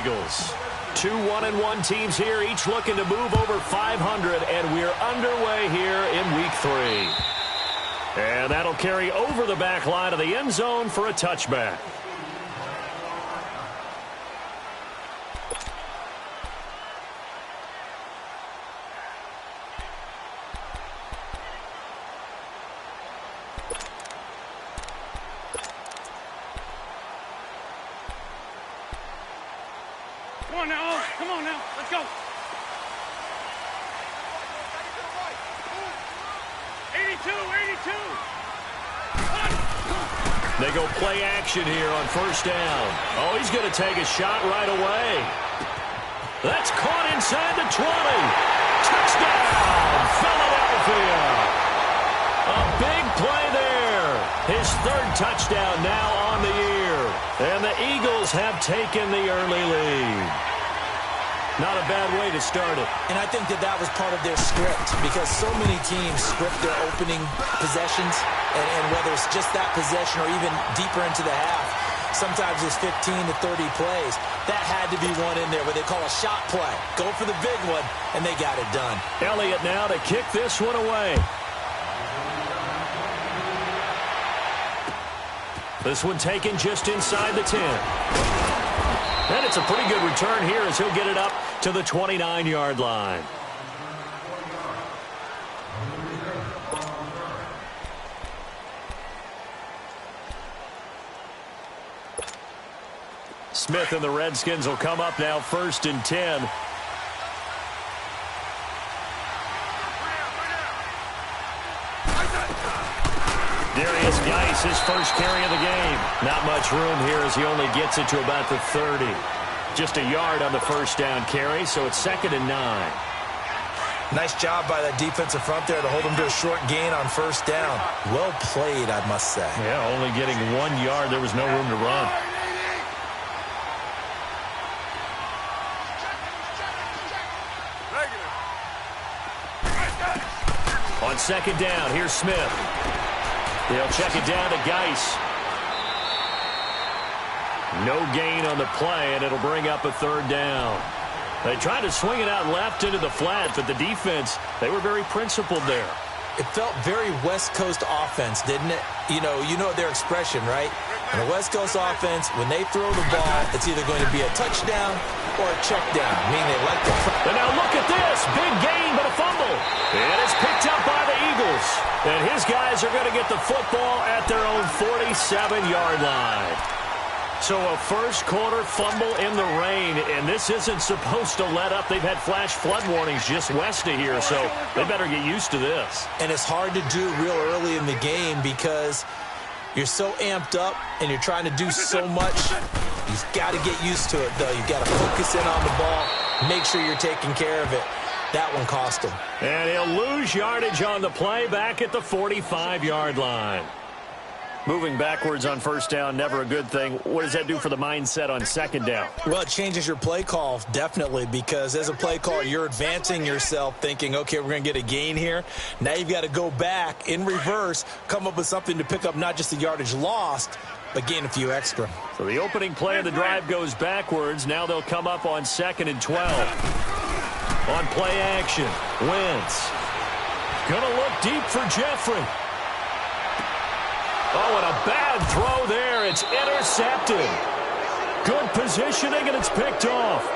Eagles. 2 1-1 teams here, each looking to move over 500, and we're underway here in week 3. And that'll carry over the back line of the end zone for a touchback. Come on now, let's go. 82. They go play action here on first down. Oh, he's going to take a shot right away. That's caught inside the 20. Touchdown, Philadelphia. A big play there. His 3rd touchdown now on the year. And the Eagles have taken the early lead. Not a bad way to start it. And I think that was part of their script, because so many teams script their opening possessions, and whether it's just that possession or even deeper into the half, sometimes it's 15 to 30 plays. That had to be one in there where they call a shot play. Go for the big one, and they got it done. Elliott now to kick this one away. This one taken just inside the 10. And it's a pretty good return here as he'll get it up to the 29-yard line. Smith and the Redskins will come up now 1st and 10. Darius Geis, his first carry of the game. Not much room here as he only gets it to about the 30. Just a yard on the first down carry, so it's 2nd and 9. Nice job by that defensive front there to hold him to a short gain on first down. Well played, I must say. Yeah, only getting 1 yard. There was no room to run. On 2nd down, here's Smith. They'll check it down to Geis. No gain on the play, and it'll bring up a 3rd down. They tried to swing it out left into the flat, but the defense, they were very principled there. It felt very West Coast offense, didn't it? You know their expression, right? In a West Coast offense, when they throw the ball, it's either going to be a touchdown or a check down, meaning they like to... And now look at this. Big gain, but a fumble. And it's picked up by the Eagles. And his guys are going to get the football at their own 47-yard line. So a first-quarter fumble in the rain, and this isn't supposed to let up. They've had flash flood warnings just west of here, so they better get used to this. And it's hard to do real early in the game because you're so amped up and you're trying to do so much. You've got to get used to it, though. You've got to focus in on the ball, make sure you're taking care of it. That one cost him. And he'll lose yardage on the play back at the 45-yard line. Moving backwards on first down, never a good thing. What does that do for the mindset on 2nd down? Well, it changes your play call, definitely, because as a play caller, you're advancing yourself thinking, okay, we're going to get a gain here. Now you've got to go back in reverse, come up with something to pick up not just the yardage lost, but gain a few extra. So the opening play of the drive goes backwards. Now they'll come up on 2nd and 12. On play action, Wentz. Gonna look deep for Jeffrey. Oh, and a bad throw there. It's intercepted. Good positioning, and it's picked off.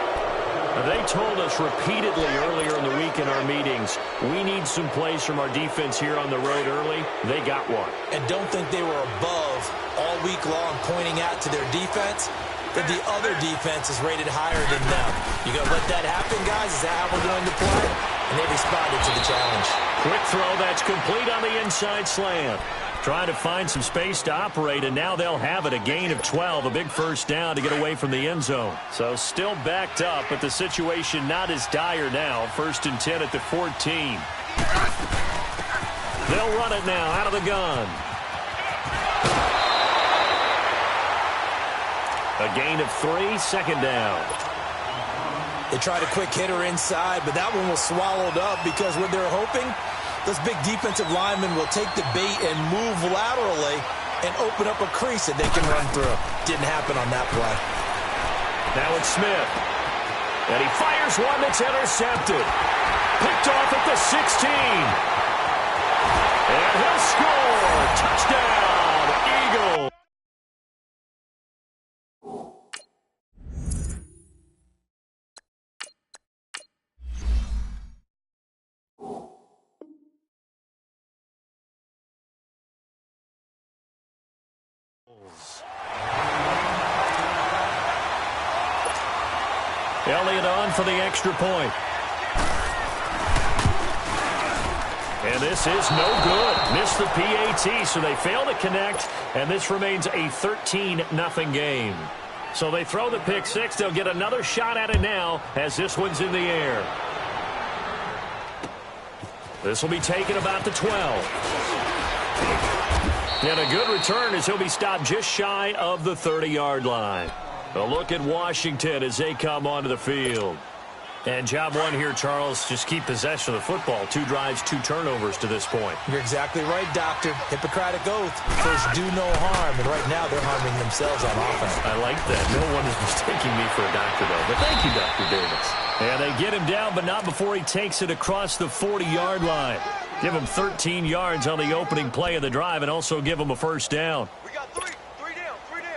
They told us repeatedly earlier in the week in our meetings, we need some plays from our defense here on the road early. They got one. And don't think they were above all week long pointing out to their defense that the other defense is rated higher than them. You going to let that happen, guys? Is that how we're going to play? And they responded to the challenge. Quick throw, that's complete on the inside slant. Trying to find some space to operate, and now they'll have it. A gain of 12, a big first down to get away from the end zone. So still backed up, but the situation not as dire now. 1st and 10 at the 14. They'll run it now out of the gun. A gain of 3, 2nd down. They tried a quick hitter inside, but that one was swallowed up because what they're hoping, those big defensive linemen will take the bait and move laterally and open up a crease that they can run through. Didn't happen on that play. Now it's Smith. And he fires one that's intercepted. Picked off at the 16. And he'll score. Touchdown, Eagles. Elliott on for the extra point. And this is no good. Missed the PAT, so they fail to connect, and this remains a 13-0 game. So they throw the pick six. They'll get another shot at it now as this one's in the air. This will be taken about the 12. And a good return as he'll be stopped just shy of the 30-yard line. A look at Washington as they come onto the field. And job one here, Charles, just keep possession of the football. 2 drives, 2 turnovers to this point. You're exactly right, Doctor. Hippocratic oath. First, do no harm. And right now, they're harming themselves on offense. I like that. No one is mistaking me for a doctor, though. But thank you, Dr. Davis. And they get him down, but not before he takes it across the 40-yard line. Give him 13 yards on the opening play of the drive and also give him a first down. We got three down.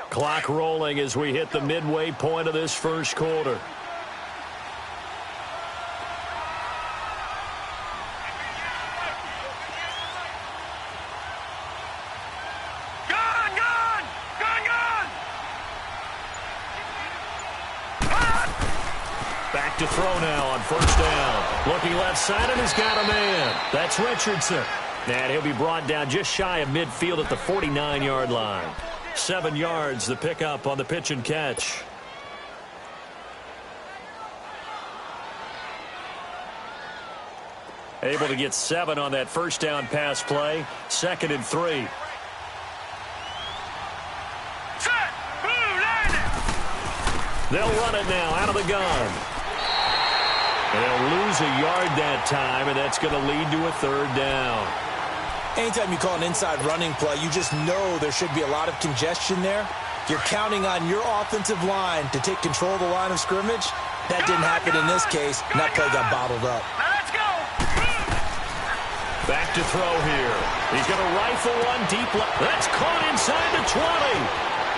Clock rolling as we hit the midway point of this first quarter. Back to throw now on first down. Looking left side, and he's got a man. That's Richardson. And he'll be brought down just shy of midfield at the 49-yard line. 7 yards, the pickup on the pitch and catch. Able to get 7 on that first down pass play. 2nd and 3. They'll run it now out of the gun. And they'll lose a yard that time, and that's going to lead to a 3rd down. Anytime you call an inside running play, you just know there should be a lot of congestion there. You're counting on your offensive line to take control of the line of scrimmage. That didn't happen in this case, and that play got bottled up. Let's go. Back to throw here. He's going to rifle one deep left. That's caught inside the 20.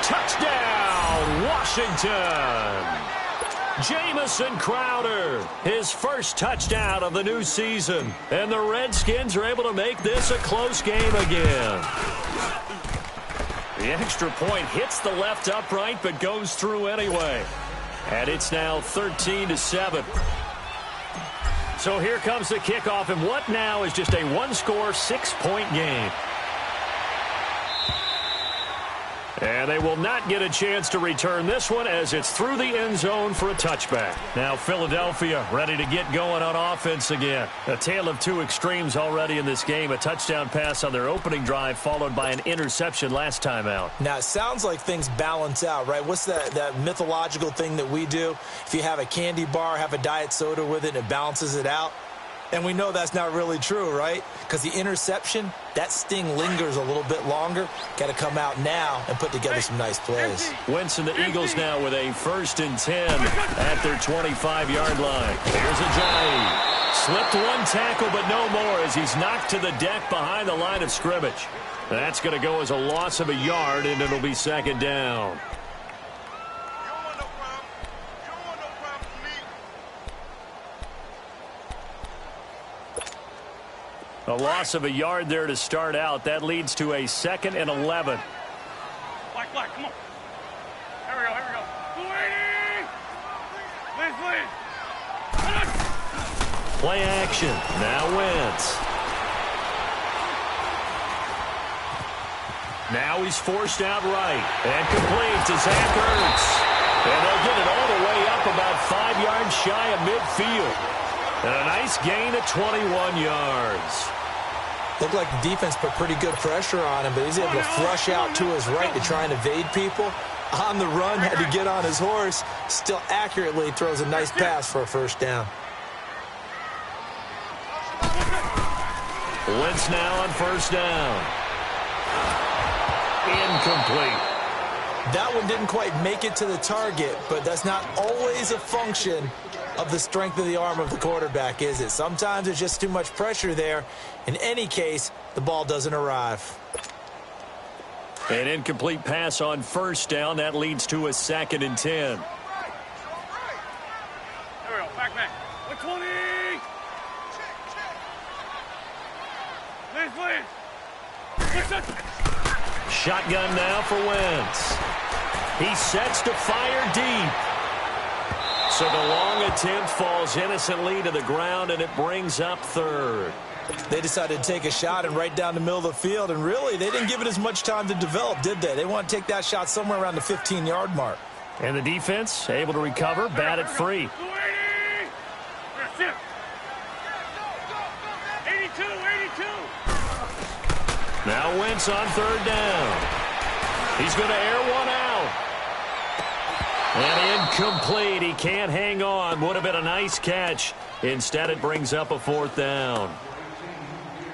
Touchdown, Washington. Jamison Crowder, his first touchdown of the new season. And the Redskins are able to make this a close game again. The extra point hits the left upright but goes through anyway. And it's now 13-7. So here comes the kickoff, and what now is just a one-score, 6-point game. And they will not get a chance to return this one as it's through the end zone for a touchback. Now Philadelphia ready to get going on offense again. A tale of 2 extremes already in this game. A touchdown pass on their opening drive followed by an interception last time out. Now, it sounds like things balance out, right? What's that mythological thing that we do? If you have a candy bar, have a diet soda with it, and it balances it out. And we know that's not really true, right? Because the interception, that sting lingers a little bit longer. Got to come out now and put together some nice plays. Wentz and the Eagles now with a 1st and 10 at their 25-yard line. Here's Ajayi. Slipped one tackle, but no more as he's knocked to the deck behind the line of scrimmage. That's going to go as a loss of a yard, and it'll be 2nd down. A loss of a yard there to start out. That leads to a 2nd and 11. Black, come on. Here we go. 280. Please. Play action. Now Wentz. Now he's forced out right. And complete to Zach Ertz. And they'll get it all the way up about 5 yards shy of midfield. And a nice gain of 21 yards. Looked like the defense put pretty good pressure on him, but he's able to flush out to his right to try and evade people. On the run, had to get on his horse. Still accurately throws a nice pass for a 1st down. Wentz now on 1st down. Incomplete. That one didn't quite make it to the target, but that's not always a function of the strength of the arm of the quarterback, is it? Sometimes there's just too much pressure there. In any case, the ball doesn't arrive. An incomplete pass on first down. That leads to a 2nd and 10. There we go. Back. 120. Lance. Shotgun now for Wentz. He sets to fire deep. So the long attempt falls innocently to the ground, and it brings up 3rd. They decided to take a shot and right down the middle of the field, and really, they didn't give it as much time to develop, did they? They want to take that shot somewhere around the 15-yard mark. And the defense able to recover, bat it free. 82. Now Wentz on 3rd down. He's going to air one out. And incomplete. He can't hang on. Would have been a nice catch. Instead, it brings up a 4th down.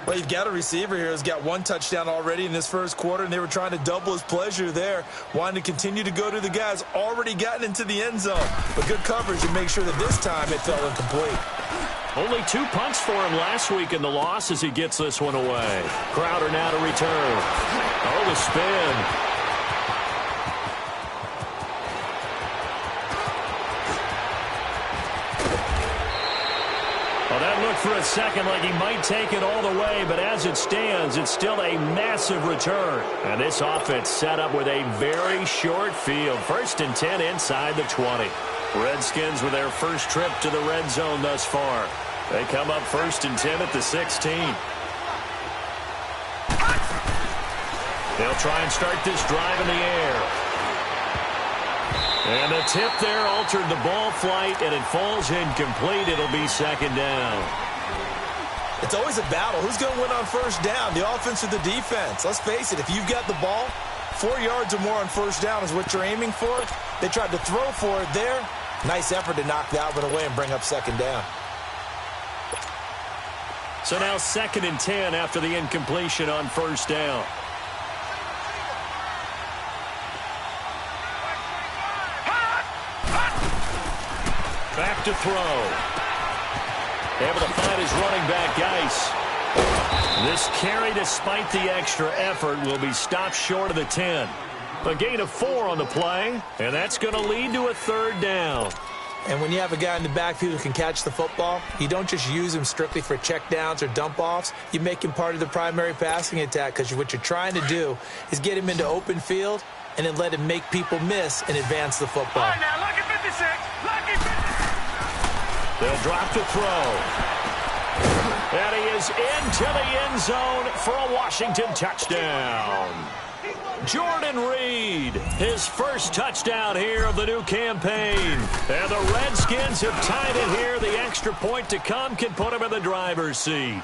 Well, you've got a receiver here who's got 1 touchdown already in this first quarter, and they were trying to double his pleasure there, wanting to continue to go to the guys already gotten into the end zone. But good coverage to make sure that this time it fell incomplete. Only 2 punts for him last week in the loss as he gets this one away. Crowder now to return. Oh, the spin. Well, that looked for a second like he might take it all the way, but as it stands, it's still a massive return. And this offense set up with a very short field. 1st and 10 inside the 20. Redskins with their first trip to the red zone thus far. They come up 1st and 10 at the 16. They'll try and start this drive in the air. And the tip there altered the ball flight, and it falls incomplete. It'll be 2nd down. It's always a battle. Who's going to win on 1st down, the offense or the defense? Let's face it, if you've got the ball, 4 yards or more on 1st down is what you're aiming for. They tried to throw for it there. Nice effort to knock that one away and bring up 2nd down. So now 2nd and 10 after the incompletion on 1st down. Back to throw. Able to find his running back, Geis. This carry, despite the extra effort, will be stopped short of the 10. A gain of 4 on the play, and that's going to lead to a 3rd down. And when you have a guy in the backfield who can catch the football, you don't just use him strictly for checkdowns or dump-offs. You make him part of the primary passing attack, because what you're trying to do is get him into open field and then let him make people miss and advance the football. All right, now, lucky 56. Lucky 56. They'll drop to throw. And he is into the end zone for a Washington touchdown. Jordan Reed, his first touchdown here of the new campaign. And the Redskins have tied it here. The extra point to come can put him in the driver's seat.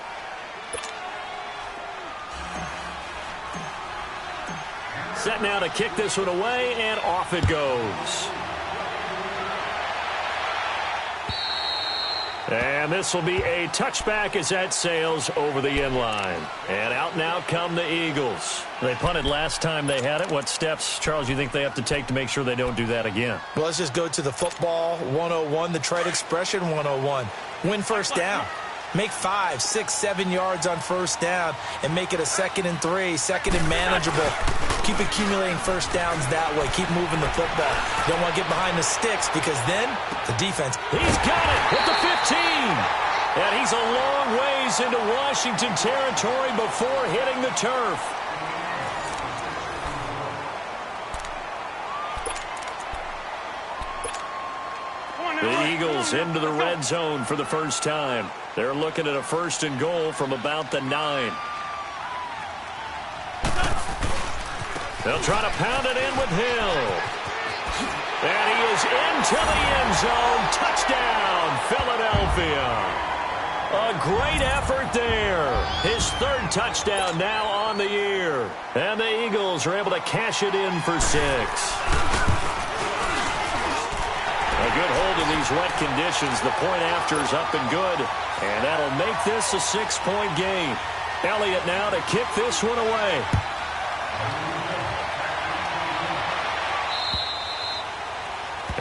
Set now to kick this one away, and off it goes. And this will be a touchback as that sails over the end line. And out now come the Eagles. They punted last time they had it. What steps, Charles, you think they have to take to make sure they don't do that again? Well, let's just go to the football 101, the trite expression 101. Win 1st down. Make 5, 6, 7 yards on 1st down and make it a 2nd and 3, 2nd and manageable. Keep accumulating 1st downs that way. Keep moving the football. You don't want to get behind the sticks, because then the defense. He's got it with the 15. And he's a long ways into Washington territory before hitting the turf. The Eagles into the red zone for the first time. They're looking at a 1st and goal from about the 9. They'll try to pound it in with Hill. And he is into the end zone. Touchdown, Philadelphia. A great effort there. His 3rd touchdown now on the year. And the Eagles are able to cash it in for 6. A good hold in these wet conditions. The point after is up and good. And that'll make this a 6-point game. Elliott now to kick this one away.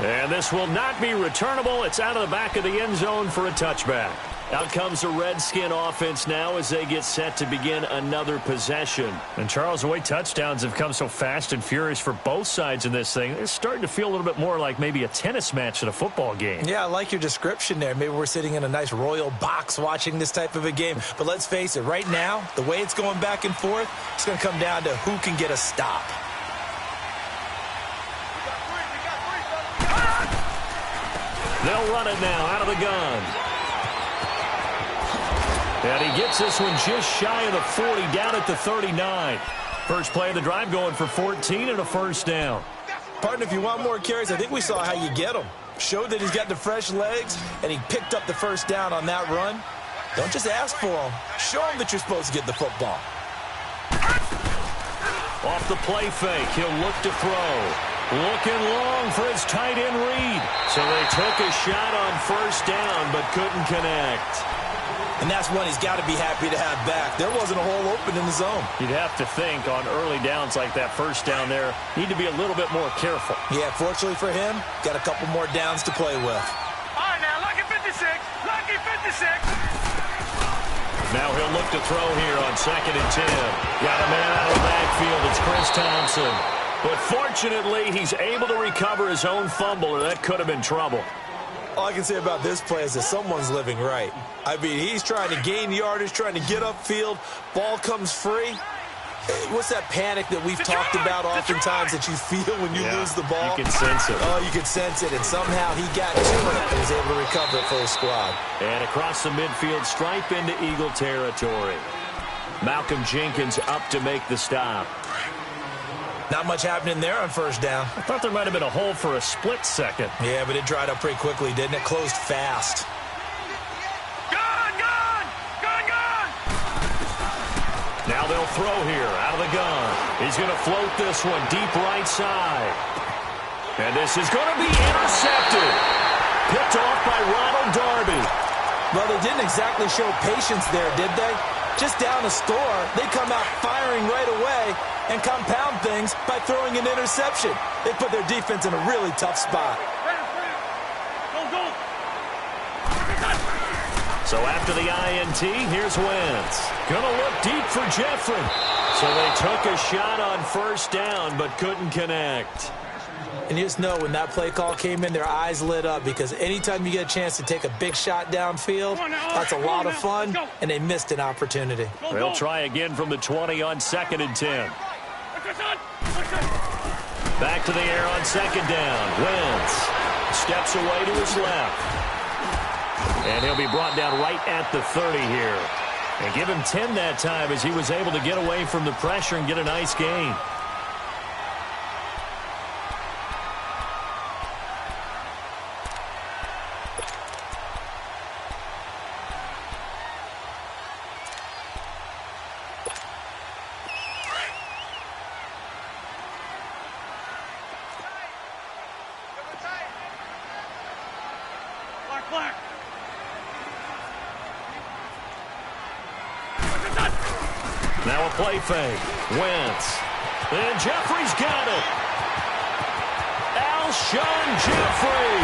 And this will not be returnable. It's out of the back of the end zone for a touchback. Out comes the Redskin offense now as they get set to begin another possession. And Charles, the way touchdowns have come so fast and furious for both sides in this thing, it's starting to feel a little bit more like maybe a tennis match at a football game. Yeah, I like your description there. Maybe we're sitting in a nice royal box watching this type of a game. But let's face it, right now, the way it's going back and forth, it's going to come down to who can get a stop. They'll run it now out of the gun. And he gets this one just shy of the 40, down at the 39. First play of the drive going for 14 and a first down. Partner, if you want more carries, I think we saw how you get them. Showed that he's got the fresh legs, and he picked up the first down on that run. Don't just ask for them. Show him that you're supposed to get the football. Off the play fake, he'll look to throw. Looking long for his tight end read. So they took a shot on first down, but couldn't connect. And that's one he's got to be happy to have back. There wasn't a hole open in the zone. You'd have to think on early downs like that first down there, need to be a little bit more careful. Yeah, fortunately for him, got a couple more downs to play with. All right, now, lucky 56. Lucky 56. Now he'll look to throw here on 2nd and 10. Got a man out of the backfield. It's Chris Thompson. But fortunately, he's able to recover his own fumble, or that could have been trouble. All I can say about this play is that someone's living right. I mean, he's trying to gain yardage, trying to get upfield. Ball comes free. What's that panic that we've talked about oftentimes that you feel when you lose the ball? You can sense it. Oh, you can sense it. And somehow he got to it and was able to recover it for his squad. And across the midfield, stripe into Eagle territory. Malcolm Jenkins up to make the stop. Not much happening there on first down. I thought there might have been a hole for a split second. Yeah, but it dried up pretty quickly, didn't it? Closed fast. Gone! Now they'll throw here out of the gun. He's going to float this one deep right side. And this is going to be intercepted. Picked off by Ronald Darby. Well, they didn't exactly show patience there, did they? Just down a score, they come out firing right away and compound things by throwing an interception. They put their defense in a really tough spot. Go. So after the INT, here's Wentz. Gonna look deep for Jeffrey. So they took a shot on first down, but couldn't connect. And you just know when that play call came in, their eyes lit up because anytime you get a chance to take a big shot downfield, that's a lot of fun, and they missed an opportunity. They'll try again from the 20 on 2nd and 10. Back to the air on 2nd down. Wentz steps away to his left. And he'll be brought down right at the 30 here. And give him 10 that time as he was able to get away from the pressure and get a nice gain. Black. Now a play fake. Wentz. And Jeffrey's got it. Alshon Jeffrey.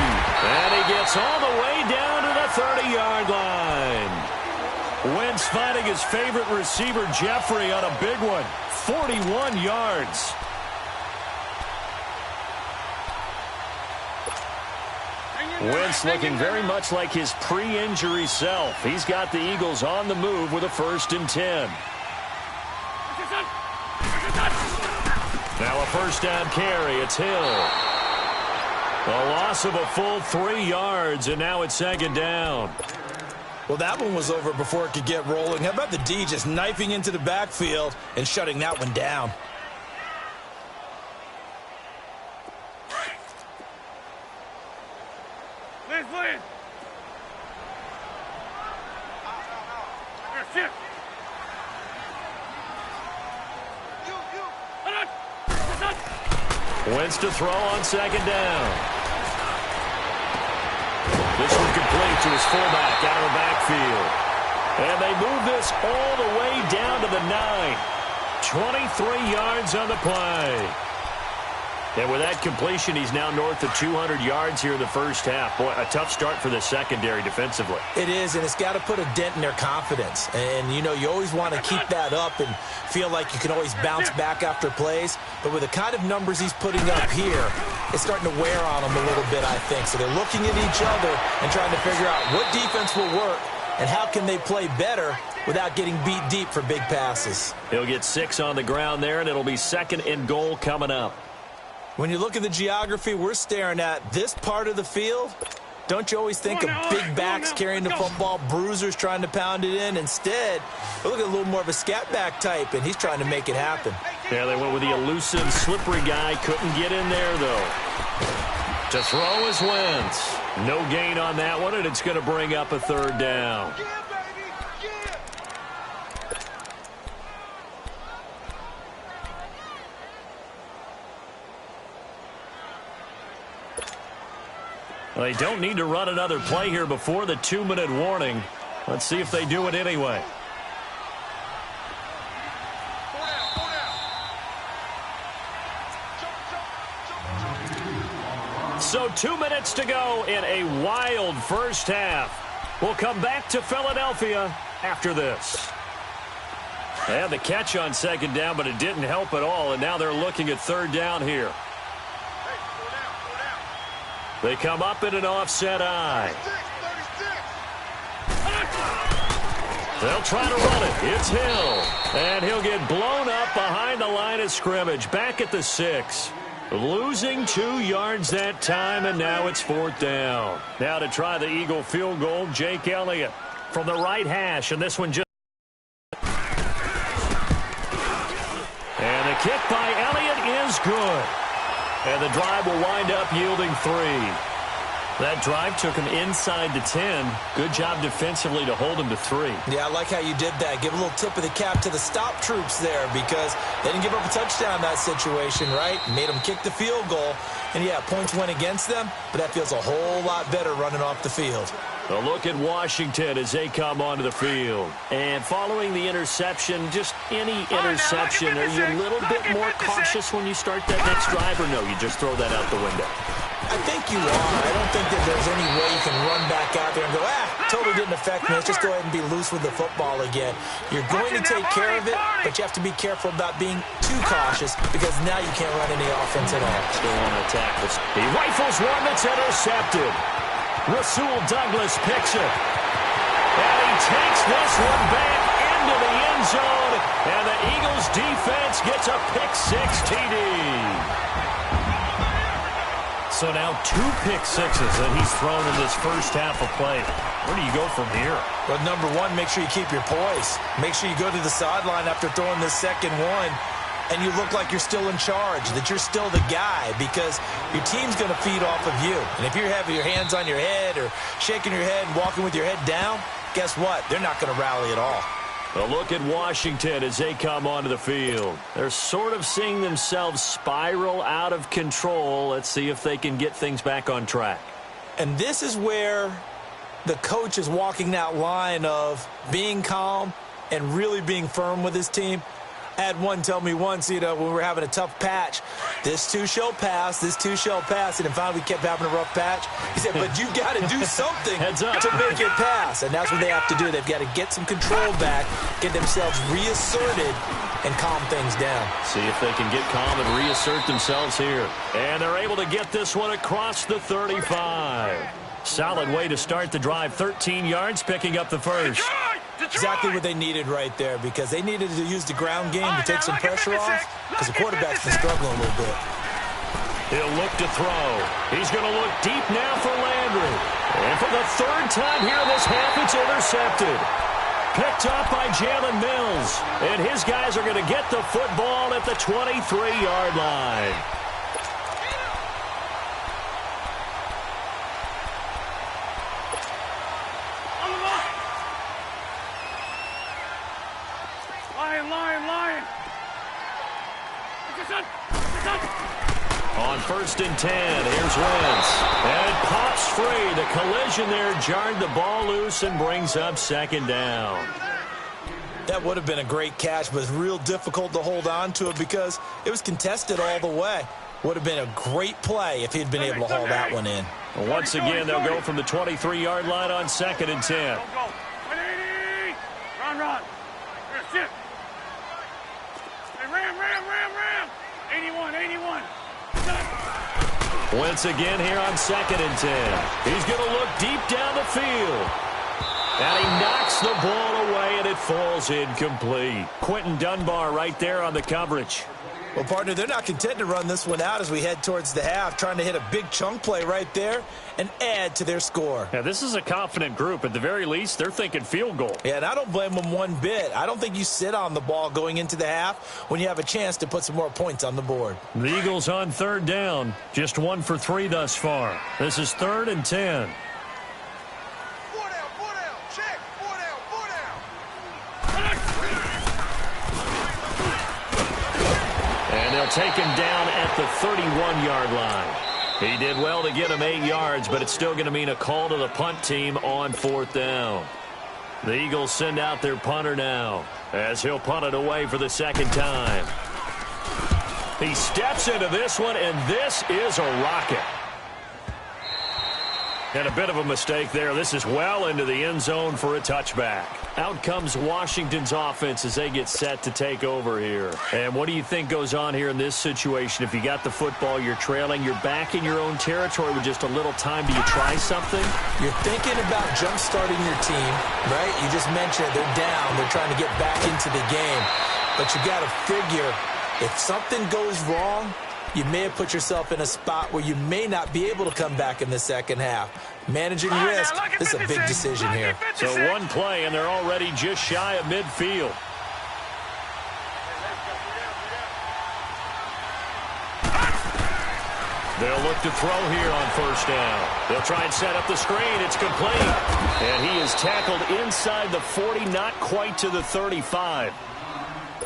And he gets all the way down to the 30-yard line. Wentz finding his favorite receiver, Jeffrey, on a big one. 41 yards. Wentz looking very much like his pre-injury self. He's got the Eagles on the move with a 1st and 10. Now a first down carry. It's Hill. A loss of a full 3 yards, and now it's 2nd down. Well, that one was over before it could get rolling. How about the D just knifing into the backfield and shutting that one down? Please. Shift. Wentz to throw on 2nd down. This one complete to his fullback out of the backfield. And they move this all the way down to the 9. 23 yards on the play. And with that completion, he's now north of 200 yards here in the first half. Boy, a tough start for the secondary defensively. It is, and it's got to put a dent in their confidence. And, you know, you always want to keep that up and feel like you can always bounce back after plays. But with the kind of numbers he's putting up here, it's starting to wear on them a little bit, I think. So they're looking at each other and trying to figure out what defense will work and how can they play better without getting beat deep for big passes. He'll get 6 on the ground there, and it'll be 2nd and goal coming up. When you look at the geography we're staring at, this part of the field, don't you always think of big backs carrying the football, bruisers trying to pound it in? Instead, look at a little more of a scat back type, and he's trying to make it happen. Yeah, they went with the elusive, slippery guy. Couldn't get in there, though. To throw is Wentz. No gain on that one, and it's going to bring up a 3rd down. Well, they don't need to run another play here before the 2-minute warning. Let's see if they do it anyway. So 2 minutes to go in a wild first half. We'll come back to Philadelphia after this. They had the catch on 2nd down, but it didn't help at all, and now they're looking at 3rd down here. They come up in an offset eye. They'll try to run it. It's Hill. And he'll get blown up behind the line of scrimmage. Back at the 6. Losing 2 yards that time, and now it's 4th down. Now to try the Eagle field goal, Jake Elliott from the right hash, and this one just... And the kick by Elliott is good. And the drive will wind up yielding 3. That drive took him inside the 10. Good job defensively to hold him to 3. Yeah, I like how you did that. Give a little tip of the cap to the stop troops there because they didn't give up a touchdown in that situation, right? Made them kick the field goal. And, yeah, points went against them, but that feels a whole lot better running off the field. A look at Washington as they come onto the field. And following the interception, just any interception, are you a little bit more cautious when you start that next drive, or no, you just throw that out the window? I think you are. I don't think that there's any way you can run back out there and go, totally didn't affect me. Let's just go ahead and be loose with the football again. You're going to take care of it, but you have to be careful about being too cautious because now you can't run any offense at all. Still on attack. He rifles one that's intercepted. Rasul Douglas picks it. And he takes this one back into the end zone. And the Eagles defense gets a pick-6 TD. So now 2 pick-6s that he's thrown in this first half of play. Where do you go from here? Well, number one, make sure you keep your poise. Make sure you go to the sideline after throwing this second one, and you look like you're still in charge, that you're still the guy, because your team's going to feed off of you. And if you're having your hands on your head or shaking your head and walking with your head down, guess what? They're not going to rally at all. A look at Washington as they come onto the field. They're sort of seeing themselves spiral out of control. Let's see if they can get things back on track. And this is where the coach is walking that line of being calm and really being firm with his team. I had one tell me once, when we were having a tough patch, this too shall pass, this too shall pass, and then finally we kept having a rough patch. He said, but you've got to do something to make it pass, and that's what they have to do. They've got to get some control back, get themselves reasserted, and calm things down. See if they can get calm and reassert themselves here. And they're able to get this one across the 35. Solid way to start the drive, 13 yards, picking up the first. Exactly what they needed right there, because they needed to use the ground game to take some pressure off, because the quarterback's been struggling a little bit. He'll look to throw. He's going to look deep now for Landry. And for the 3rd time here in this half, it's intercepted. Picked up by Jalen Mills. And his guys are going to get the football at the 23-yard line. On 1st and 10, here's Wentz. And it pops free. The collision there jarred the ball loose and brings up 2nd down. That would have been a great catch, but it's real difficult to hold on to it because it was contested all the way. Would have been a great play if he'd been able to haul that one in. Well, once again, they'll go from the 23-yard line on 2nd and 10. Go, go. 180. Run. Here, sit. Hey, ram. 81. Once again here on 2nd and 10. He's going to look deep down the field. And he knocks the ball away, and it falls incomplete. Quentin Dunbar right there on the coverage. Well, partner, they're not content to run this one out as we head towards the half, trying to hit a big chunk play right there and add to their score. Yeah, this is a confident group. At the very least, they're thinking field goal. Yeah, and I don't blame them one bit. I don't think you sit on the ball going into the half when you have a chance to put some more points on the board. The Eagles on 3rd down. Just 1 for 3 thus far. This is 3rd and 10. And they'll take him down at the 31-yard line. He did well to get him 8 yards, but it's still going to mean a call to the punt team on 4th down. The Eagles send out their punter now as he'll punt it away for the 2nd time. He steps into this one, and this is a rocket. And a bit of a mistake there. This is well into the end zone for a touchback. Out comes Washington's offense as they get set to take over here. And what do you think goes on here in this situation? If you got the football, you're trailing, you're back in your own territory with just a little time. Do you try something? You're thinking about jump-starting your team, right? You just mentioned it. They're down. They're trying to get back into the game. But you got to figure if something goes wrong, you may have put yourself in a spot where you may not be able to come back in the 2nd half. Managing risk, this is a big decision here. So one play, and they're already just shy of midfield. They'll look to throw here on 1st down. They'll try and set up the screen. It's complete. And he is tackled inside the 40, not quite to the 35.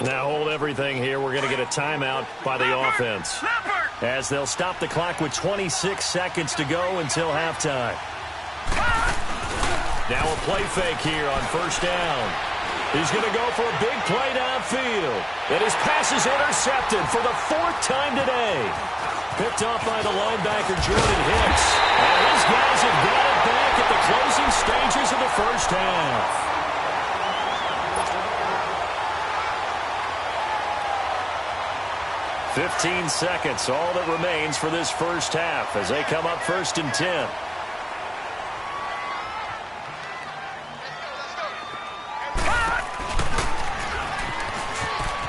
Now hold everything here. We're going to get a timeout by the offense, as they'll stop the clock with 26 seconds to go until halftime. Now a play fake here on 1st down. He's going to go for a big play downfield. And his pass is intercepted for the 4th time today. Picked off by the linebacker, Jordan Hicks. And his guys have got it back at the closing stages of the 1st half. 15 seconds, all that remains for this 1st half as they come up 1st and 10.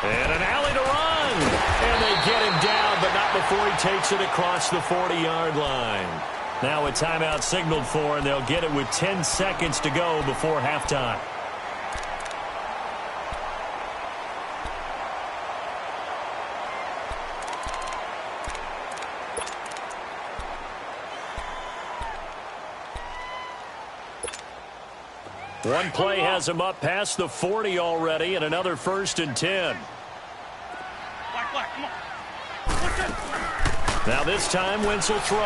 And an alley to run. And they get him down, but not before he takes it across the 40-yard line. Now a timeout signaled for, and they'll get it with 10 seconds to go before halftime. One play has him up past the 40 already, and another 1st and 10. Black, come on. Now this time, Wentz will throw.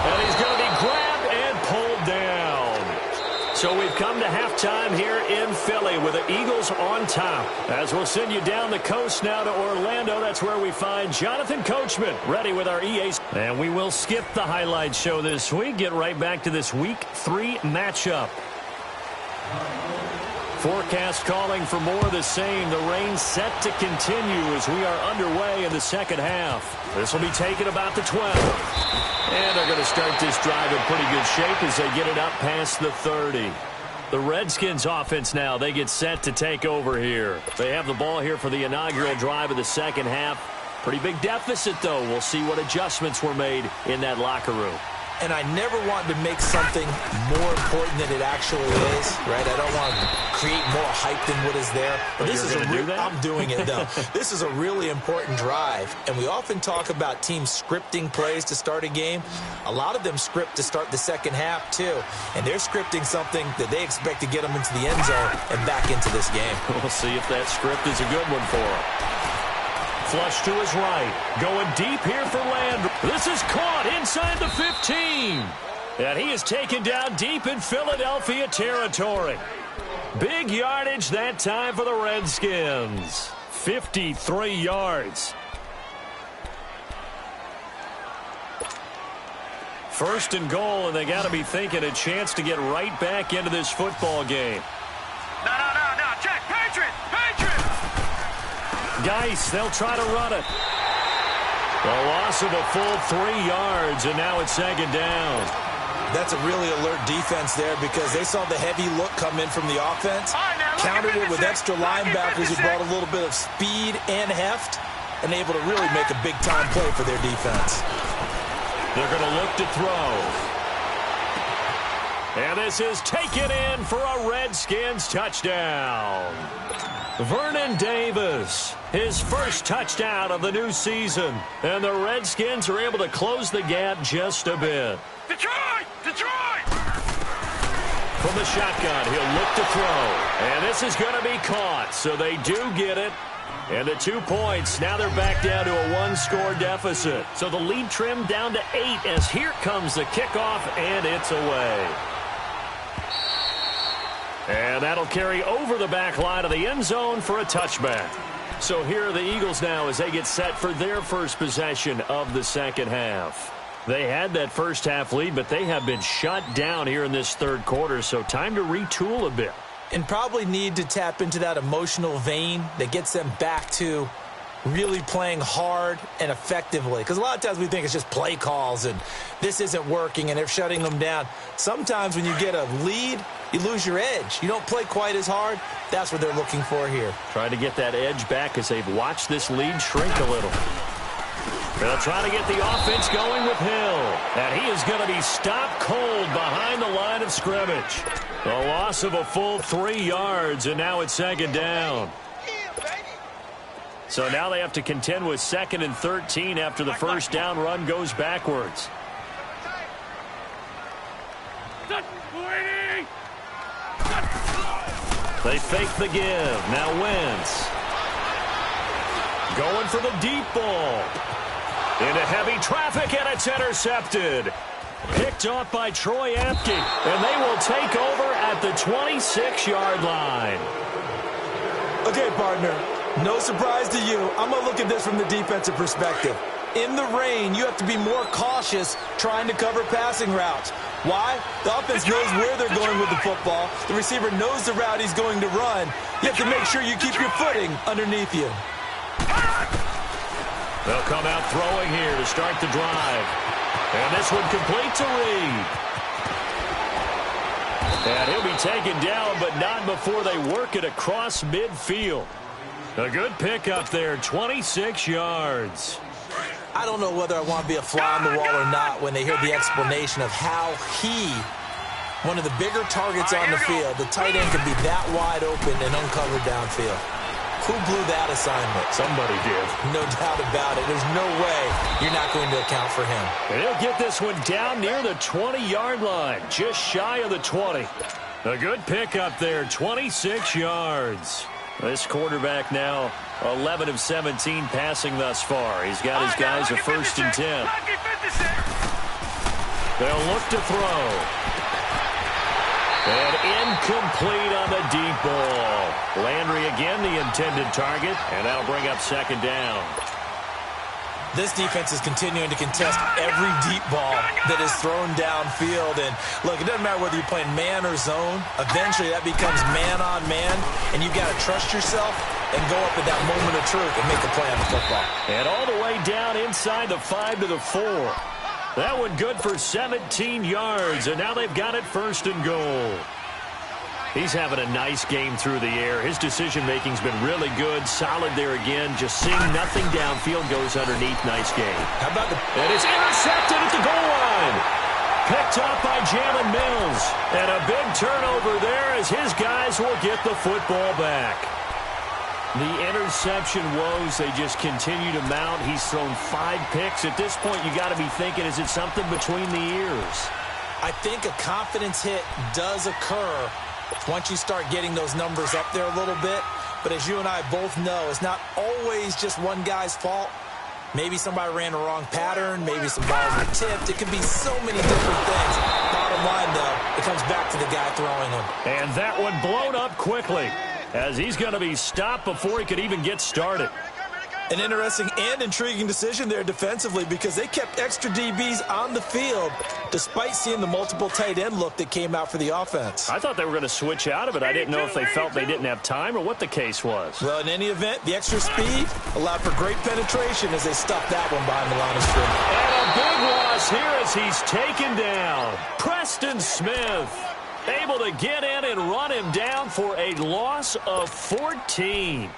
And he's going to be grabbed and pulled down. So we've come to halftime here in Philly with the Eagles on top. As we'll send you down the coast now to Orlando, that's where we find Jonathan Coachman ready with our EA. And we will skip the highlight show this week. Get right back to this Week 3 matchup. Forecast calling for more of the same. The rain set to continue as we are underway in the 2nd half. This will be taken about the 12. And they're going to start this drive in pretty good shape as they get it up past the 30. The Redskins offense now, they get set to take over here. They have the ball here for the inaugural drive of the 2nd half. Pretty big deficit, though. We'll see what adjustments were made in that locker room. And I never want to make something more important than it actually is, right? I don't want to create more hype than what is there. But this is I'm doing it, though. This is a really important drive. And we often talk about teams scripting plays to start a game. A lot of them script to start the 2nd half, too. And they're scripting something that they expect to get them into the end zone and back into this game. We'll see if that script is a good one for them. Flush to his right. Going deep here for Landry. This is caught inside the 15. And he is taken down deep in Philadelphia territory. Big yardage that time for the Redskins. 53 yards. First and goal, and they got to be thinking a chance to get right back into this football game. No. Check. Patriot. Geis, they'll try to run it. A loss of a full 3 yards, and now it's second down. That's a really alert defense there because they saw the heavy look come in from the offense, countered it with extra linebackers who brought a little bit of speed and heft, and able to really make a big-time play for their defense. They're going to look to throw. And this is taken in for a Redskins touchdown. Vernon Davis, his first touchdown of the new season. And the Redskins are able to close the gap just a bit. Detroit! From the shotgun, he'll look to throw. And this is going to be caught, so they do get it. And the 2 points, now they're back down to a 1-score deficit. So the lead trimmed down to 8 as here comes the kickoff, and it's away. And that'll carry over the back line of the end zone for a touchback. So here are the Eagles now as they get set for their first possession of the second half. They had that first half lead, but they have been shut down here in this third quarter, so time to retool a bit. And probably need to tap into that emotional vein that gets them back to really playing hard and effectively. Because a lot of times we think it's just play calls and this isn't working and they're shutting them down. Sometimes when you get a lead, you lose your edge. You don't play quite as hard. That's what they're looking for here. Trying to get that edge back as they've watched this lead shrink a little. They'll try to get the offense going with Hill. And he is going to be stopped cold behind the line of scrimmage. A loss of a full 3 yards, and now it's second down. So now they have to contend with 2nd and 13 after the first down run goes backwards. They fake the give. Now Wentz. Going for the deep ball. Into heavy traffic, and it's intercepted. Picked off by Troy Apke, and they will take over at the 26-yard line. Okay, partner, no surprise to you. I'm going to look at this from the defensive perspective. In the rain, you have to be more cautious trying to cover passing routes. Why? The offense knows where they're going with the football. The receiver knows the route he's going to run. You have to make sure you keep your footing underneath you. They'll come out throwing here to start the drive. And this one complete to Reed. And he'll be taken down, but not before they work it across midfield. A good pickup there, 26 yards. I don't know whether I want to be a fly on the wall or not when they hear the explanation of how one of the bigger targets on the field, the tight end can be that wide open and uncovered downfield. Who blew that assignment? Somebody did. No doubt about it. There's no way you're not going to account for him. And he'll get this one down near the 20-yard line, just shy of the 20. A good pickup there, 26 yards. This quarterback now 11 of 17 passing thus far. He's got his guys a 1st and 10. They'll look to throw. And incomplete on the deep ball. Landry again the intended target, and that'll bring up second down. This defense is continuing to contest every deep ball that is thrown downfield. And look, it doesn't matter whether you're playing man or zone. Eventually that becomes man on man, and you've got to trust yourself and go up at that moment of truth and make a play on the football. And all the way down inside the 5 to the 4. That one good for 17 yards, and now they've got it 1st and goal. He's having a nice game through the air. His decision-making's been really good. Solid there again. Just seeing nothing downfield goes underneath. Nice game. How about And it's intercepted at the goal line. Picked up by Jalen Mills. And a big turnover there as his guys will get the football back. The interception woes, they just continue to mount. He's thrown 5 picks. At this point, you got to be thinking, is it something between the ears? I think a confidence hit does occur once you start getting those numbers up there a little bit. But as you and I both know, it's not always just one guy's fault. Maybe somebody ran the wrong pattern. Maybe some balls were tipped. It could be so many different things. Bottom line, though, it comes back to the guy throwing them. And that one blown up quickly. as he's going to be stopped before he could even get started. An interesting and intriguing decision there defensively because they kept extra DBs on the field despite seeing the multiple tight end look that came out for the offense. I thought they were going to switch out of it. I didn't know if they felt they didn't have time or what the case was. Well, in any event, the extra speed allowed for great penetration as they stuffed that one behind the line of scrimmage. And a big loss here as he's taken down. Preston Smith able to get in and run him down for a loss of 14.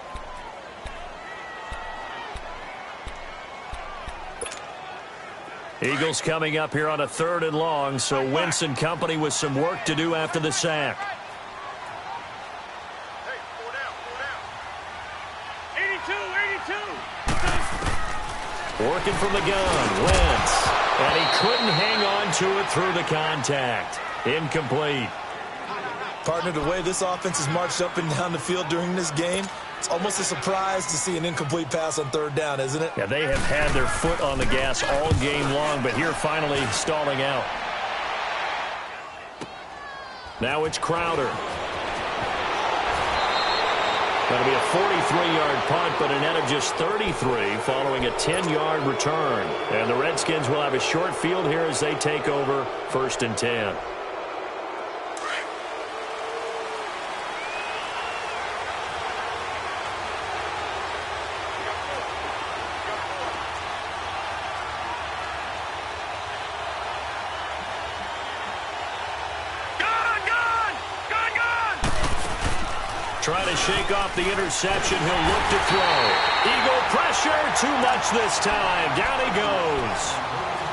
Eagles coming up here on a 3rd and long, so Wentz and company with some work to do after the sack. Hey, 4 down. 82. Working from the gun, Wentz. And he couldn't hang on to it through the contact. Incomplete. Partner, the way this offense has marched up and down the field during this game, it's almost a surprise to see an incomplete pass on 3rd down, isn't it? Yeah, they have had their foot on the gas all game long, but here finally stalling out. Now it's Crowder. That'll be a 43-yard punt, but a net of just 33 following a 10-yard return. And the Redskins will have a short field here as they take over 1st and 10. Trying to shake off the interception. He'll look to throw. Eagle pressure. Too much this time. Down he goes.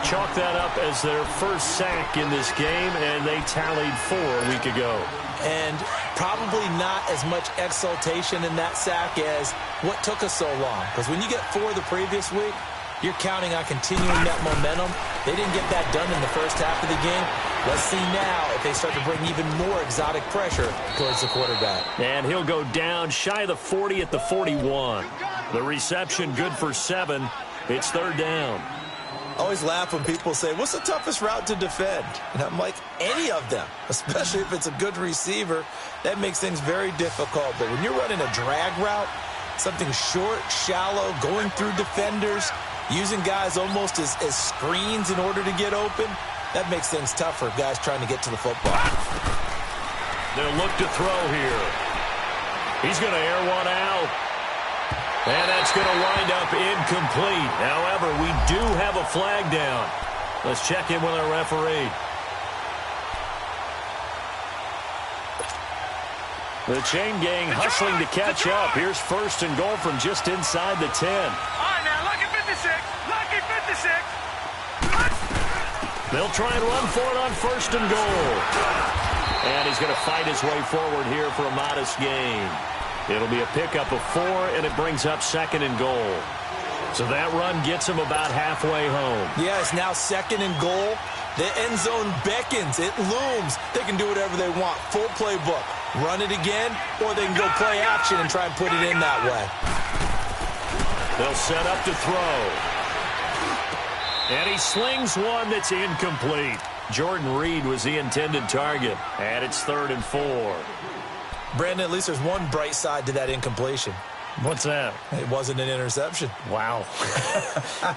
Chalk that up as their first sack in this game, and they tallied 4 a week ago. And probably not as much exultation in that sack as what took us so long. Because when you get 4 the previous week, you're counting on continuing that momentum. They didn't get that done in the first half of the game. Let's see now if they start to bring even more exotic pressure towards the quarterback. And he'll go down shy of the 40 at the 41. The reception good for 7. It's 3rd down. I always laugh when people say, what's the toughest route to defend? And I'm like, any of them, especially if it's a good receiver. That makes things very difficult. But when you're running a drag route, something short, shallow, going through defenders, using guys almost as screens in order to get open, that makes things tough for guys trying to get to the football. They'll look to throw here. He's going to air one out. And that's going to wind up incomplete. However, we do have a flag down. Let's check in with our referee. The chain gang hustling to catch up. Here's 1st and goal from just inside the 10. All right, now, lucky 56. Lucky 56. They'll try and run for it on 1st and goal. And he's going to fight his way forward here for a modest gain. It'll be a pickup of 4, and it brings up 2nd and goal. So that run gets him about halfway home. Yeah, it's now 2nd and goal. The end zone beckons. It looms. They can do whatever they want. Full playbook. Run it again, or they can go play action and try and put it in that way. They'll set up to throw. And he slings one that's incomplete. Jordan Reed was the intended target. And it's 3rd and 4. Brandon, at least there's one bright side to that incompletion. What's that? It wasn't an interception. Wow.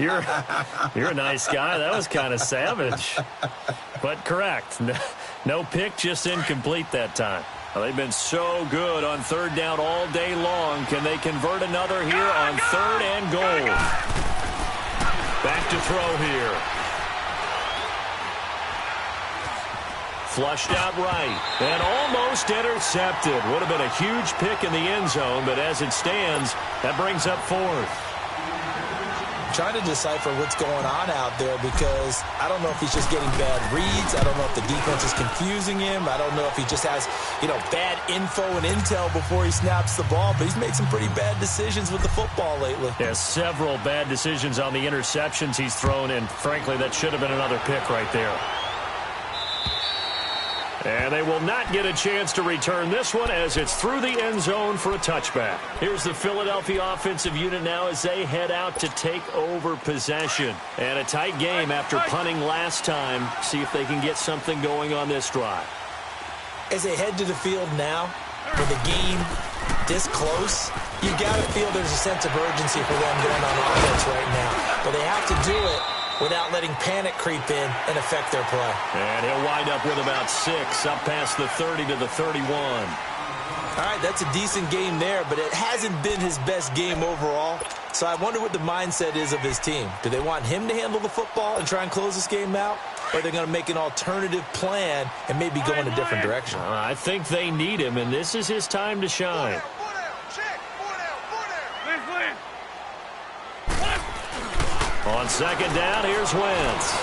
You're a nice guy. That was kind of savage. But correct. No pick, just incomplete that time. Well, they've been so good on 3rd down all day long. Can they convert another here on 3rd and goal? Back to throw here. Flushed out right and almost intercepted. Would have been a huge pick in the end zone, but as it stands, that brings up 4th. Trying to decipher what's going on out there because I don't know if he's just getting bad reads. I don't know if the defense is confusing him. I don't know if he just has, bad info and intel before he snaps the ball. But he's made some pretty bad decisions with the football lately. Yeah, several bad decisions on the interceptions he's thrown, and frankly, that should have been another pick right there. And they will not get a chance to return this one as it's through the end zone for a touchback. Here's the Philadelphia offensive unit now as they head out to take over possession. And a tight game after punting last time. See if they can get something going on this drive. As they head to the field now, with the game this close, you got to feel there's a sense of urgency for them going on offense right now. But they have to do it without letting panic creep in and affect their play. And he'll wind up with about 6, up past the 30 to the 31. All right, that's a decent game there, but it hasn't been his best game overall. So I wonder what the mindset is of his team. Do they want him to handle the football and try and close this game out? Or are they going to make an alternative plan and maybe go in a different direction? I think they need him, and this is his time to shine. On second down, here's Wentz.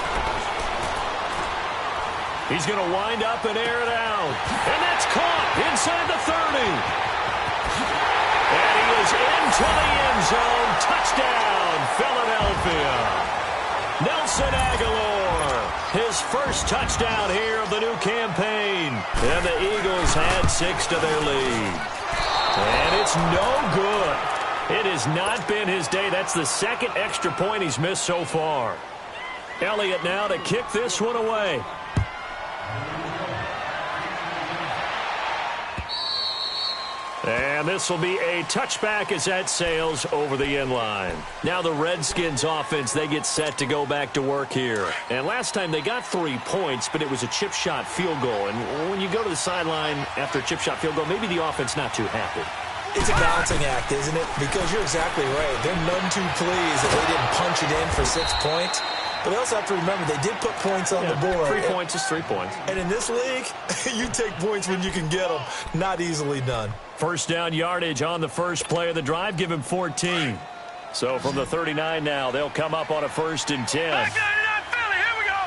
He's going to wind up and air it out. And that's caught inside the 30. And he is into the end zone. Touchdown, Philadelphia. Nelson Aguilar, his first touchdown here of the new campaign. And the Eagles had 6 to their lead. And it's no good. It has not been his day. That's the second extra point he's missed so far. Elliott now to kick this one away. And this will be a touchback as that sails over the end line. Now the Redskins offense, they get set to go back to work here. And last time they got 3 points, but it was a chip shot field goal. And when you go to the sideline after a chip shot field goal, maybe the offense not too happy. It's a balancing act, isn't it? Because you're exactly right. They're none too pleased that they didn't punch it in for 6 points. But they also have to remember they did put points on the board. 3 points is 3 points. And in this league, you take points when you can get them. Not easily done. First down yardage on the first play of the drive. Give him 14. So from the 39 now, they'll come up on a 1st and 10. Back 99, Philly, here we go.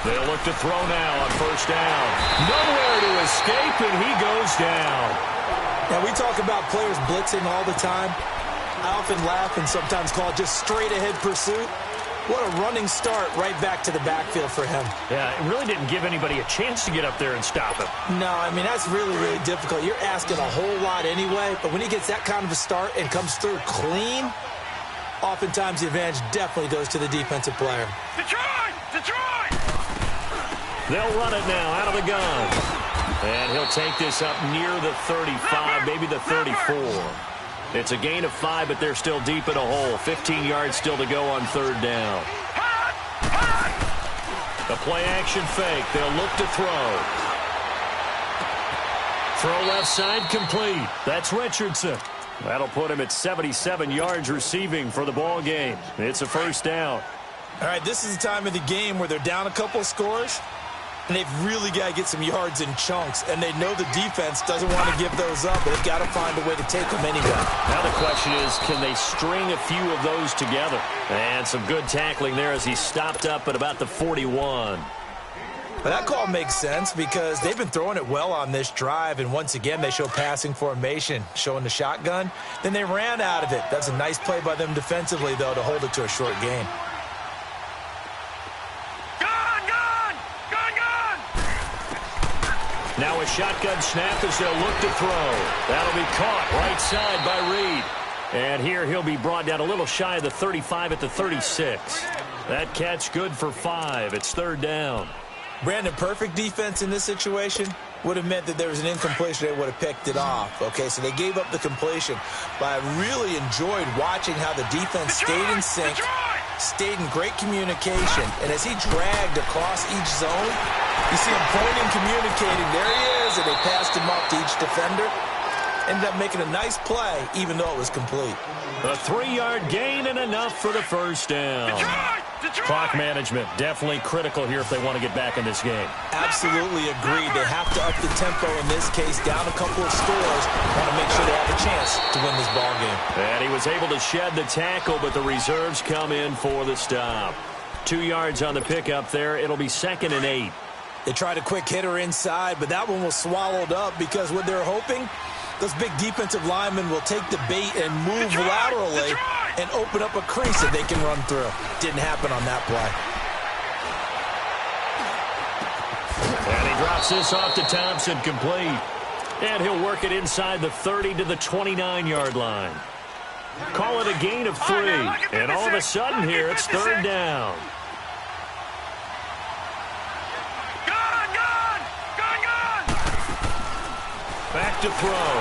They'll look to throw now on 1st down. Nowhere to escape, and he goes down. Now, we talk about players blitzing all the time. I often laugh and sometimes call it just straight-ahead pursuit. What a running start right back to the backfield for him. Yeah, it really didn't give anybody a chance to get up there and stop him. No, I mean, that's really, really difficult. You're asking a whole lot anyway, but when he gets that kind of a start and comes through clean, oftentimes the advantage definitely goes to the defensive player. Detroit! Detroit! They'll run it now out of the gun. And he'll take this up near the 35, maybe the 34. It's a gain of 5, but they're still deep in a hole. 15 yards still to go on 3rd down. The play-action fake. They'll look to throw. Throw left side complete. That's Richardson. That'll put him at 77 yards receiving for the ball game. It's a 1st down. All right, this is the time of the game where they're down a couple of scores, and they've really got to get some yards in chunks, and they know the defense doesn't want to give those up, but they've got to find a way to take them anyway. Now the question is, can they string a few of those together? And some good tackling there as he stopped up at about the 41. But that call makes sense because they've been throwing it well on this drive, and once again they show passing formation, showing the shotgun. Then they ran out of it. That's a nice play by them defensively, though, to hold it to a short gain. Now a shotgun snap as they'll look to throw. That'll be caught right side by Reed. And here he'll be brought down a little shy of the 35 at the 36. That catch good for 5. It's 3rd down. Brandon, perfect defense in this situation would have meant that there was an incompletion. They would have picked it off. Okay, so they gave up the completion. But I really enjoyed watching how the defense stayed in sync, stayed in great communication. And as he dragged across each zone, you see him pointing, communicating. There he is, and they passed him off to each defender. Ended up making a nice play, even though it was complete. A 3-yard gain and enough for the 1st down. Detroit! Clock management, definitely critical here if they want to get back in this game. Absolutely agreed. They have to up the tempo in this case, down a couple of scores. Want to make sure they have a chance to win this ball game. And he was able to shed the tackle, but the reserves come in for the stop. 2 yards on the pickup there. It'll be 2nd and 8. They tried a quick hitter inside, but that one was swallowed up because what they're hoping, those big defensive linemen will take the bait and move laterally and open up a crease that they can run through. Didn't happen on that play. And he drops this off to Thompson, complete. And he'll work it inside the 30 to the 29-yard line. Call it a gain of 3. And all of a sudden here, it's third down. Back to throw.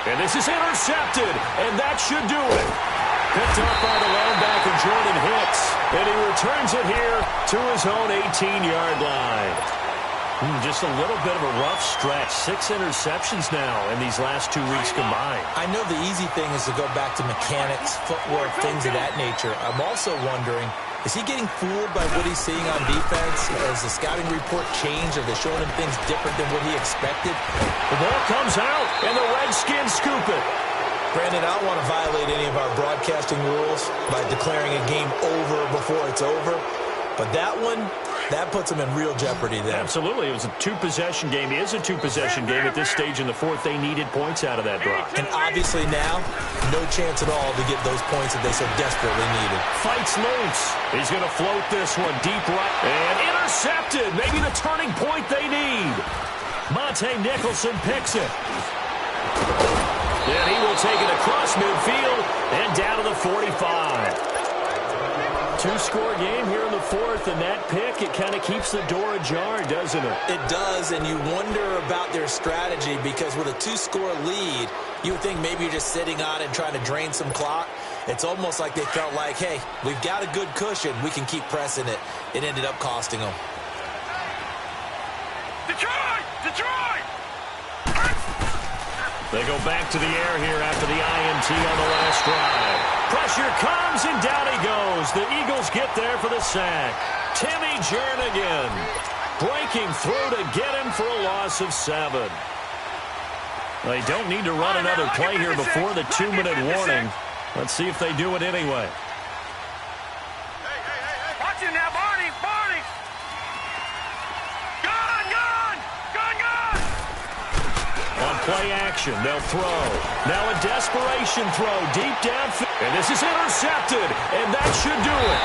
And this is intercepted, and that should do it. Picked up by the linebacker, Jordan Hicks, and he returns it here to his own 18-yard line. Just a little bit of a rough stretch. 6 interceptions now in these last 2 weeks combined. I know the easy thing is to go back to mechanics, footwork, things of that nature. I'm also wondering, is he getting fooled by what he's seeing on defense? Has the scouting report changed? Are they showing him things different than what he expected? The ball comes out, and the Redskins scoop it. Brandon, I don't want to violate any of our broadcasting rules by declaring a game over before it's over. But that one, that puts him in real jeopardy there. Absolutely. It was a 2-possession game. It is a 2-possession game at this stage in the fourth. They needed points out of that drive. And obviously now, no chance at all to get those points that they so desperately needed. Fights loose. He's going to float this one deep right. And intercepted. Maybe the turning point they need. Monte Nicholson picks it. And he will take it across midfield and down to the 45. 2-score game here in the fourth, and that pick, it kind of keeps the door ajar, doesn't it? It does, and you wonder about their strategy because with a 2-score lead, you would think maybe you're just sitting on it and trying to drain some clock. It's almost like they felt like, hey, we've got a good cushion. We can keep pressing it. It ended up costing them. Detroit! Detroit! They go back to the air here after the INT on the last drive. Pressure comes, and down he goes. The Eagles get there for the sack. Timmy Jernigan breaking through to get him for a loss of 7. They don't need to run another play here before the 2-minute warning. Let's see if they do it anyway. Watch it now, Barney! Barney! Gone! Gone! Gone! Gone! On play action, they'll throw. Now a desperation throw deep downfield. And this is intercepted, and that should do it.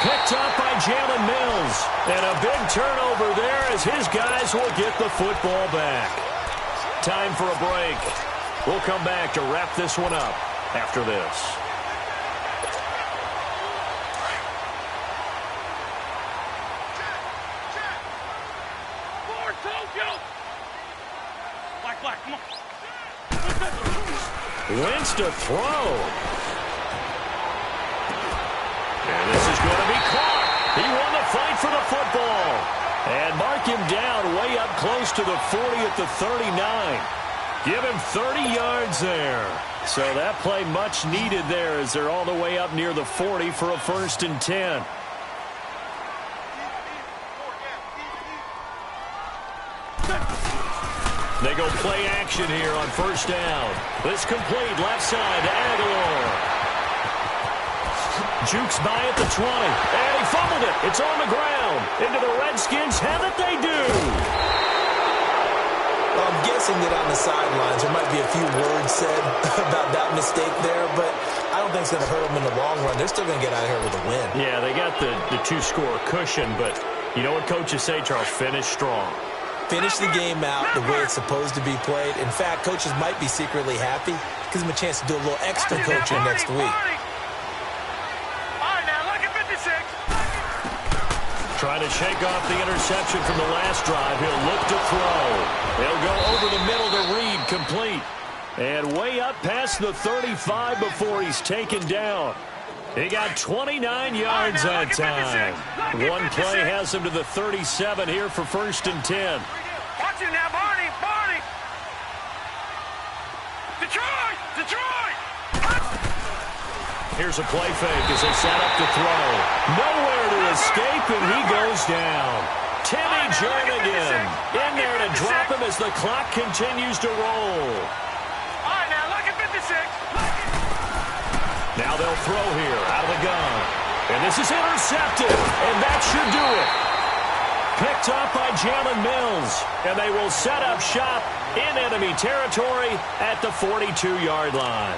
Picked up by Jalen Mills. And a big turnover there as his guys will get the football back. Time for a break. We'll come back to wrap this one up after this. Forward, Tokyo! Black, come on. Wentz to throw. And this is going to be caught. He won the fight for the football. And mark him down way up close to the 40 at the 39. Give him 30 yards there. So that play much needed there as they're all the way up near the 40 for a 1st and 10. They go play action here on 1st down. This complete left side to Aguilar. Jukes by at the 20. And he fumbled it. It's on the ground. Into the Redskins' head that they do. Well, I'm guessing that on the sidelines there might be a few words said about that mistake there, but I don't think it's going to hurt them in the long run. They're still going to get out of here with a win. Yeah, they got the 2-score cushion, but you know what coaches say, Charles? Finish strong. Finish the game out the way it's supposed to be played. In fact, coaches might be secretly happy. Gives them a chance to do a little extra coaching next week. Trying to shake off the interception from the last drive. He'll look to throw. They'll go over the middle to Reed, complete. And way up past the 35 before he's taken down. He got 29 yards that time. One play has him to the 37 here for 1st and 10. Watch it now, Barney! Barney! Detroit! Detroit! Here's a play fake as they set up to throw. Nowhere to escape, and he goes down. Timmy Jernigan in there to drop him as the clock continues to roll. All right, now, look at 56. Now they'll throw here out of the gun. And this is intercepted, and that should do it. Picked up by Jalen Mills, and they will set up shop in enemy territory at the 42-yard line.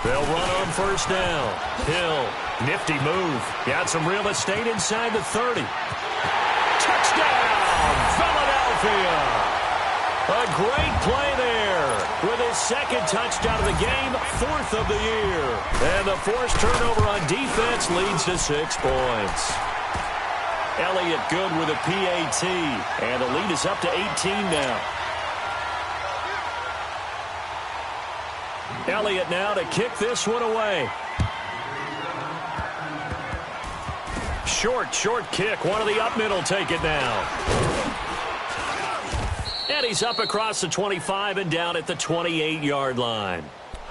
They'll run on first down. Hill, nifty move. Got some real estate inside the 30. Touchdown, Philadelphia. A great play there with his second touchdown of the game, 4th of the year. And the forced turnover on defense leads to 6 points. Elliott good with a PAT, and the lead is up to 18 now. Elliott now to kick this one away. Short kick. One of the up middle take it now. And he's up across the 25 and down at the 28-yard line.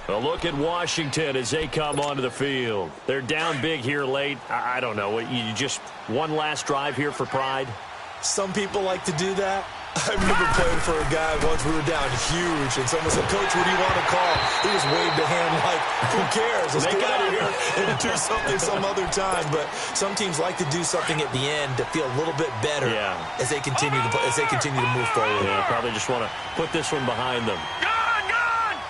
A look at Washington as they come onto the field. They're down big here late. I don't know. You just one last drive here for pride? Some people like to do that. I remember playing for a guy once. We were down huge, and someone said, "Coach, what do you want to call?" He just waved a hand like, "Who cares? Let's get out of here and do something some other time." But some teams like to do something at the end to feel a little bit better as they continue to move forward. Yeah, probably just want to put this one behind them. Gone!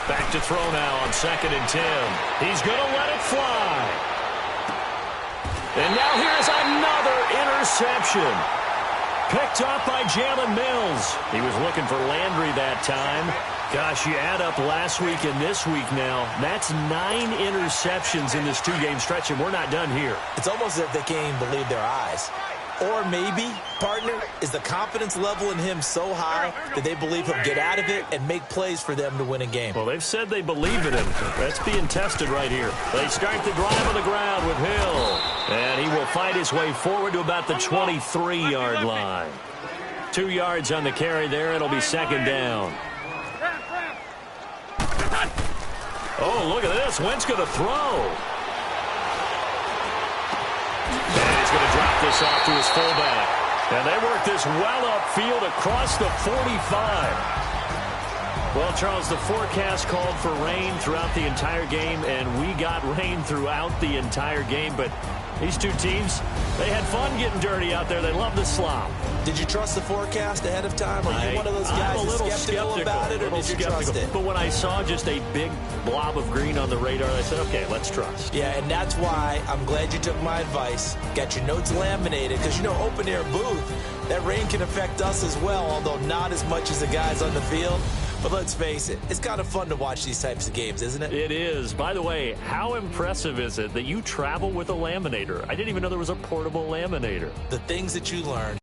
Back to throw now on 2nd and 10. He's going to let it fly. And now here's another interception. Picked up by Jalen Mills. He was looking for Landry that time. Gosh, you add up last week and this week now. That's 9 interceptions in this 2-game stretch, and we're not done here. It's almost as if they can't even believe their eyes. Or maybe, partner, is the confidence level in him so high that they believe he'll get out of it and make plays for them to win a game. Well, they've said they believe in him. That's being tested right here. They start the drive on the ground with Hill. And he will fight his way forward to about the 23-yard line. 2 yards on the carry there. It'll be 2nd down. Oh, look at this. Wentz going to throw. And he's going to drop this off to his fullback. And they work this well upfield across the 45. Well, Charles, the forecast called for rain throughout the entire game, and we got rain throughout the entire game. But these two teams, they had fun getting dirty out there. They love the slop. Did you trust the forecast ahead of time? Are you one of those guys that's skeptical about it, or did you trust it? But when I saw just a big blob of green on the radar, I said, okay, let's trust. Yeah, and that's why I'm glad you took my advice. Got your notes laminated, because, you know, open-air booth, that rain can affect us as well, although not as much as the guys on the field. But let's face it, it's kind of fun to watch these types of games, isn't it? It is. By the way, how impressive is it that you travel with a laminator? I didn't even know there was a portable laminator. The things that you learn.